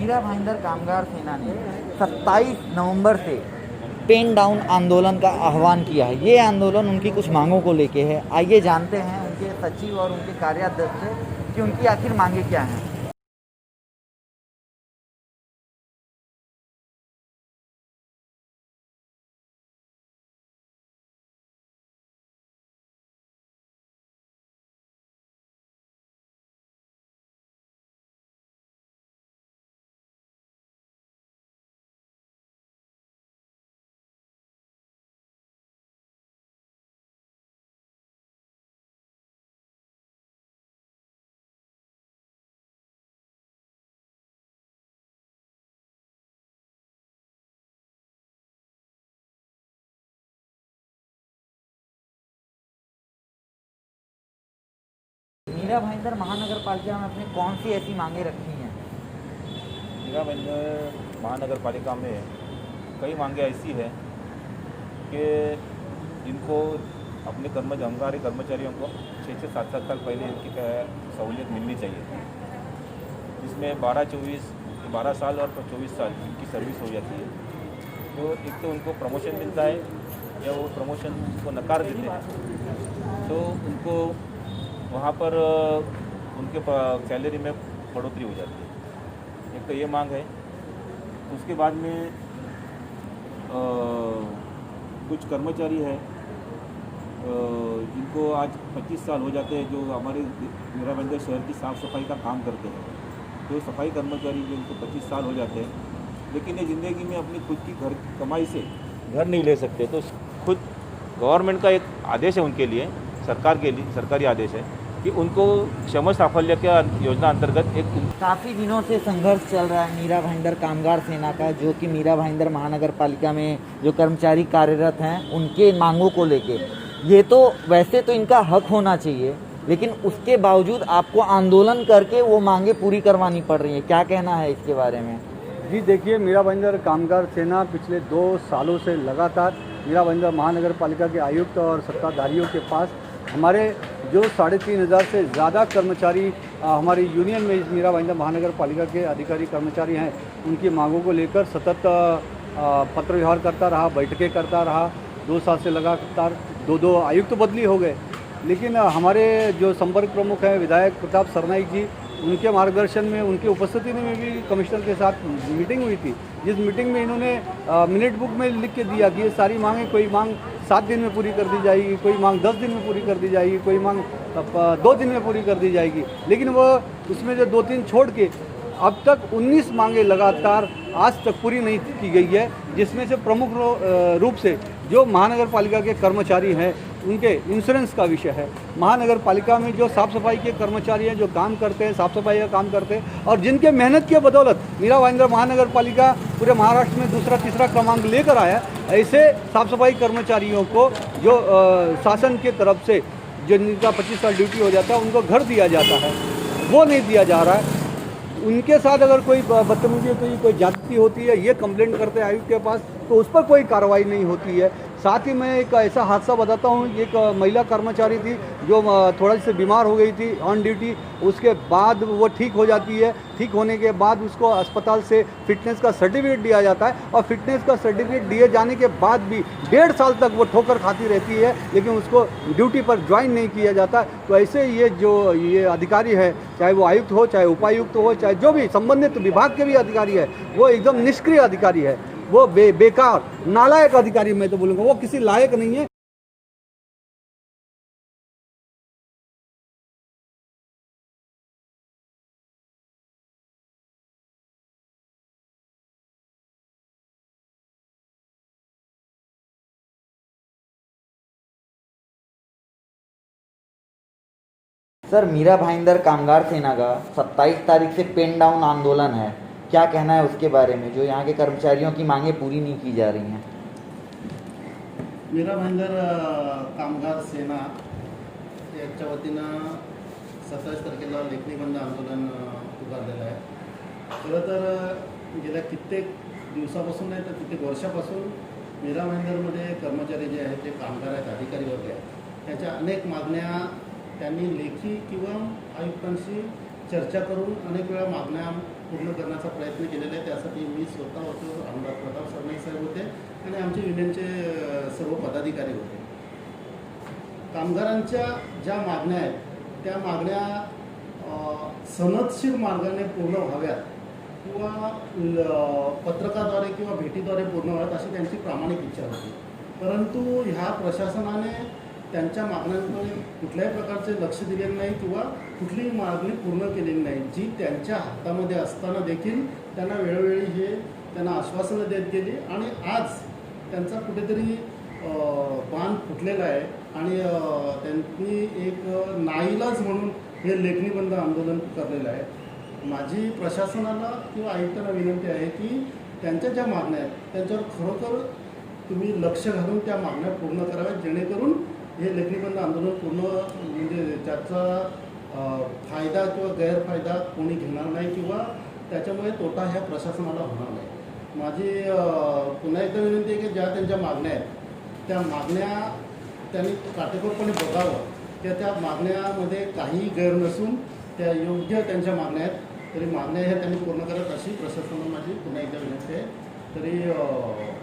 मीरा भाईंदर कामगार सेना ने 27 नवंबर से पेन डाउन आंदोलन का आह्वान किया है। ये आंदोलन उनकी कुछ मांगों को लेके है। आइए जानते हैं उनके सचिव और उनके कार्याध्यक्ष से कि उनकी आखिर मांगे क्या हैं। मीरा भाईंदर महानगर पालिका में अपने कौन सी ऐसी मांगे रखी हैं? मीरा भाईंदर महानगर पालिका में कई मांगे ऐसी है कि जिनको अपने हंगामी कर्मचारियों को 6 से 7 साल पहले इनकी सहूलियत मिलनी चाहिए, जिसमें 12 साल और 24 साल इनकी सर्विस हो जाती है। तो एक तो उनको प्रमोशन मिलता है या वो प्रमोशन को नकार देते हैं, तो उनको वहाँ पर उनके सैलरी में बढ़ोतरी हो जाती है। एक तो ये मांग है। उसके बाद में कुछ कर्मचारी हैं जिनको आज 25 साल हो जाते हैं, जो हमारे मीरा भाईंदर शहर की साफ़ सफाई का काम करते हैं। तो सफाई कर्मचारी जिनको 25 साल हो जाते हैं, लेकिन ये ज़िंदगी में अपनी खुद की घर कमाई से घर नहीं ले सकते, तो खुद गवर्नमेंट का एक आदेश है उनके लिए, सरकार के लिए सरकारी आदेश है कि उनको श्रम साफल्य के योजना अंतर्गत एक काफ़ी दिनों से संघर्ष चल रहा है मीरा भाईंदर कामगार सेना का, जो कि मीरा भाईंदर महानगर पालिका में जो कर्मचारी कार्यरत हैं उनके मांगों को लेके। ये तो वैसे तो इनका हक होना चाहिए, लेकिन उसके बावजूद आपको आंदोलन करके वो मांगे पूरी करवानी पड़ रही है। क्या कहना है इसके बारे में? जी देखिए, मीरा भाईंदर कामगार सेना पिछले 2 सालों से लगातार मीरा भाईंदर महानगर पालिका के आयुक्त और सत्ताधारियों के पास हमारे जो 3500 से ज़्यादा कर्मचारी हमारी यूनियन में इस मीरा भाईंदर महानगर पालिका के अधिकारी कर्मचारी हैं, उनकी मांगों को लेकर सतत पत्र व्यवहार करता रहा, बैठकें करता रहा। 2 साल से लगातार 2 आयुक्त बदली हो गए, लेकिन हमारे जो संपर्क प्रमुख हैं विधायक प्रताप सरनाईक जी, उनके मार्गदर्शन में, उनकी उपस्थिति में भी कमिश्नर के साथ मीटिंग हुई थी, जिस मीटिंग में इन्होंने मिनट बुक में लिख के दिया कि ये सारी मांगें, कोई मांग 7 दिन में पूरी कर दी जाएगी, कोई मांग 10 दिन में पूरी कर दी जाएगी, कोई मांग 2 दिन में पूरी कर दी जाएगी। लेकिन वो उसमें जो 2-3 छोड़ के अब तक 19 मांगें लगातार आज तक पूरी नहीं की गई है, जिसमें से प्रमुख रूप से जो महानगर पालिका के कर्मचारी हैं उनके इंश्योरेंस का विषय है। महानगर पालिका में जो साफ़ सफाई के कर्मचारी हैं, जो काम करते हैं, साफ़ सफाई का काम करते हैं, और जिनके मेहनत के बदौलत मीरा भाईंदर महानगर पालिका पूरे महाराष्ट्र में 2रा-3रा क्रमांक लेकर आया, ऐसे साफ़ सफाई कर्मचारियों को जो शासन के तरफ से जिनका 25 साल ड्यूटी हो जाता है उनको घर दिया जाता है, वो नहीं दिया जा रहा है। उनके साथ अगर कोई बदतमीजी, कोई ज्यादती होती है, ये कंप्लेंट करते हैं आयुक्त के पास, तो उस पर कोई कार्रवाई नहीं होती है। साथ ही मैं एक ऐसा हादसा बताता हूँ। एक महिला कर्मचारी थी जो थोड़ा सी बीमार हो गई थी ऑन ड्यूटी, उसके बाद वो ठीक हो जाती है। ठीक होने के बाद उसको अस्पताल से फिटनेस का सर्टिफिकेट दिया जाता है, और फिटनेस का सर्टिफिकेट दिए जाने के बाद भी 1.5 साल तक वो ठोकर खाती रहती है, लेकिन उसको ड्यूटी पर ज्वाइन नहीं किया जाता। तो ऐसे ये अधिकारी है, चाहे वो आयुक्त हो, चाहे उपायुक्त हो, चाहे जो भी संबंधित विभाग के भी अधिकारी है, वो एकदम निष्क्रिय अधिकारी है, वो बेकार नालायक अधिकारी, मैं तो बोलूँगा वो किसी लायक नहीं है। सर, मीरा भाईंदर कामगार सेना का 27 तारीख से पेन डाउन आंदोलन है, क्या कहना है उसके बारे में, जो यहाँ के कर्मचारियों की मांगें पूरी नहीं की जा रही हैं? मीरा भाईंदर कामगार सेना याच्या वतीनं 27 तारखेला लेखणी बंद आंदोलन पुकारलेलं आहे। खरं तर गेल्या कित्येक दिवसापासून नाही तर कित्येक वर्षापासून मीरा भाईंदरमध्ये कर्मचारी जे आहेत, जे कामगार आहेत, अधिकारी वर्ग आहेत, त्याच्या अनेक मागण्या त्यांनी लेखी किंवा आयुक्तांशी चर्चा करून अनेक वेळा मागण्या पूर्ण करण्याचा प्रयत्न केलेला आहे. त्यासाठी मी स्वतः होतो, आमदार प्रताप सरनाईक साहेब होते आणि आमचे युनियनचे सर्व पदाधिकारी होते. कामगारांच्या ज्या मागण्या आहेत त्या मागण्या सनदशीर मार्गाने पूर्ण व्हाव्यात किंवा पत्रकाद्वारे किंवा भेटीद्वारे पूर्ण व्हाव्यात अशी त्यांची प्रामाणिक इच्छा होती. परंतु ह्या प्रशासनाने त्यांच्या मागण्यांकडे कुठल्याही प्रकारचे लक्ष दिलेले नाही किंवा कुठलीही मागणी पूर्ण केलेली नाही, जी त्यांच्या हातामध्ये असताना देखील त्यांना वेळोवेळी हे त्यांना आश्वासनं देत गेली आणि आज त्यांचा कुठेतरी बांध फुटलेला आहे आणि त्यांनी एक नाईलाज म्हणून हे लेखणी बंद आंदोलन करलेलं आहे. माझी प्रशासनाला किंवा आयुक्तांना विनंती आहे की त्यांच्या ज्या मागण्या आहेत त्यांच्यावर खरोखर तुम्ही लक्ष घालून त्या मागण्या पूर्ण कराव्यात, जेणेकरून हे लेखणीबंद आंदोलन पूर्ण म्हणजे त्याचा फायदा किंवा गैरफायदा कोणी घेणार नाही किंवा त्याच्यामुळे तोटा ह्या प्रशासनाला होणार नाही. माझी पुन्हा एकदा विनंती आहे की ज्या त्यांच्या मागण्या आहेत त्या मागण्या त्यांनी काटेकोरपणे बघावं, त्या मागण्यामध्ये काही गैर नसून त्या योग्य त्यांच्या मागण्या आहेत, तरी मागण्या ह्या त्यांनी पूर्ण करत अशी प्रशासनाला माझी पुन्हा एकदा विनंती आहे. तरी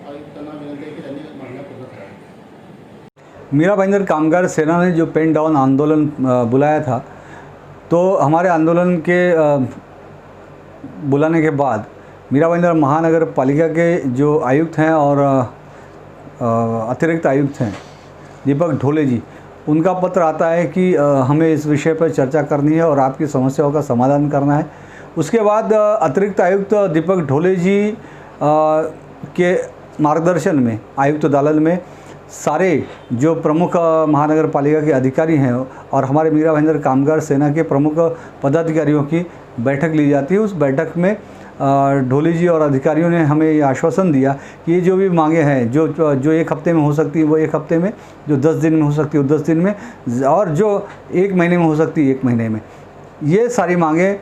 आयुक्तांना विनंती आहे की त्यांनी मागण्या पूर्ण कराव्या. मीरा भाईंदर कामगार सेना ने जो पेन डाउन आंदोलन बुलाया था, तो हमारे आंदोलन के बुलाने के बाद मीरा भाईंदर महानगर पालिका के जो आयुक्त हैं और अतिरिक्त आयुक्त हैं दीपक ढोले जी, उनका पत्र आता है कि हमें इस विषय पर चर्चा करनी है और आपकी समस्याओं का समाधान करना है. उसके बाद अतिरिक्त आयुक्त दीपक ढोले जी के मार्गदर्शन में आयुक्त दालन में सारे जो प्रमुख महानगर पालिका के अधिकारी हैं और हमारे मीरा भाईंदर कामगार सेना के प्रमुख पदाधिकारियों की बैठक ली जाती है. उस बैठक में ढोले जी और अधिकारियों ने हमें ये आश्वासन दिया कि ये जो भी मांगे हैं जो एक हफ्ते में हो सकती है वो एक हफ्ते में, जो 10 दिन में हो सकती है वो 10 दिन में, और जो 1 महीने में हो सकती है 1 महीने में, ये सारी मांगे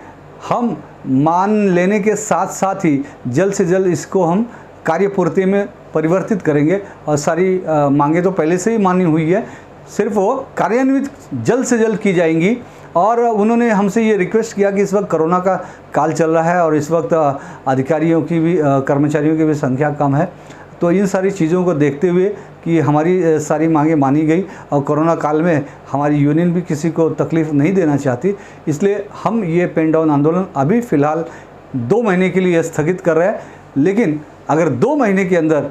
हम मान लेने के साथ साथ ही जल्द से जल्द इसको हम कार्यपूर्ति में परिवर्तित करेंगे. और सारी मांगे तो पहले से ही मानी हुई है, सिर्फ वो कार्यान्वित जल्द से जल्द की जाएंगी. और उन्होंने हमसे ये रिक्वेस्ट किया कि इस वक्त कोरोना का काल चल रहा है और इस वक्त अधिकारियों की भी कर्मचारियों की भी संख्या कम है, तो इन सारी चीज़ों को देखते हुए कि हमारी सारी मांगे मानी गई और कोरोना काल में हमारी यूनियन भी किसी को तकलीफ़ नहीं देना चाहती, इसलिए हम ये पेन डाउन आंदोलन अभी फ़िलहाल 2 महीने के लिए स्थगित कर रहे हैं. लेकिन अगर 2 महीने के अंदर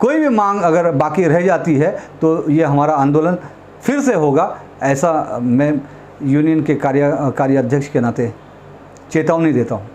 कोई भी मांग अगर बाकी रह जाती है तो ये हमारा आंदोलन फिर से होगा, ऐसा मैं यूनियन के कार्याध्यक्ष के नाते चेतावनी देता हूँ.